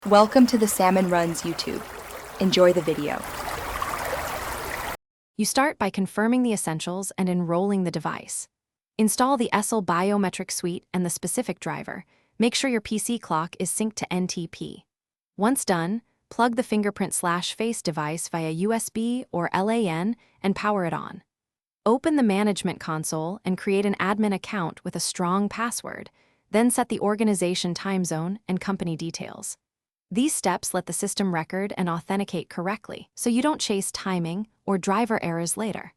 Welcome to the Salmon Runs YouTube. Enjoy the video. You start by confirming the essentials and enrolling the device. Install the Essl Biometric Suite and the specific driver. Make sure your PC clock is synced to NTP. Once done, plug the fingerprint/face device via USB or LAN and power it on. Open the management console and create an admin account with a strong password, then set the organization time zone and company details. These steps let the system record and authenticate correctly, so you don't chase timing or driver errors later.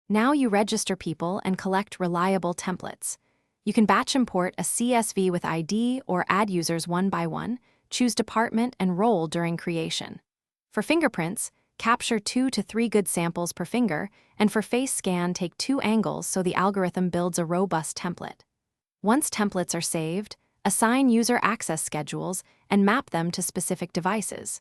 Now you register people and collect reliable templates. You can batch import a CSV with ID or add users one by one, choose department and role during creation. For fingerprints, capture 2 to 3 good samples per finger, and for face scan, take 2 angles so the algorithm builds a robust template. Once templates are saved, assign user access schedules and map them to specific devices.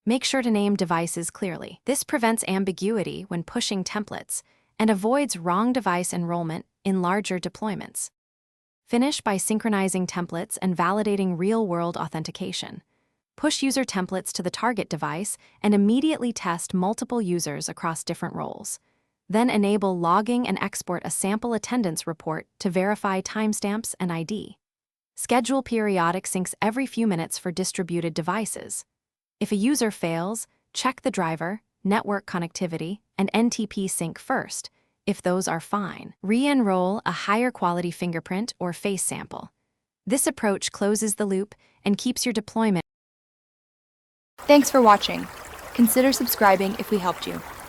Make sure to name devices clearly. This prevents ambiguity when pushing templates and avoids wrong device enrollment in larger deployments. Finish by synchronizing templates and validating real-world authentication. Push user templates to the target device and immediately test multiple users across different roles. Then enable logging and export a sample attendance report to verify timestamps and ID. Schedule periodic syncs every few minutes for distributed devices. If a user fails, check the driver, network connectivity, and NTP sync first. If those are fine, re-enroll a higher quality fingerprint or face sample. This approach closes the loop and keeps your deployment. Thanks for watching. Consider subscribing if we helped you.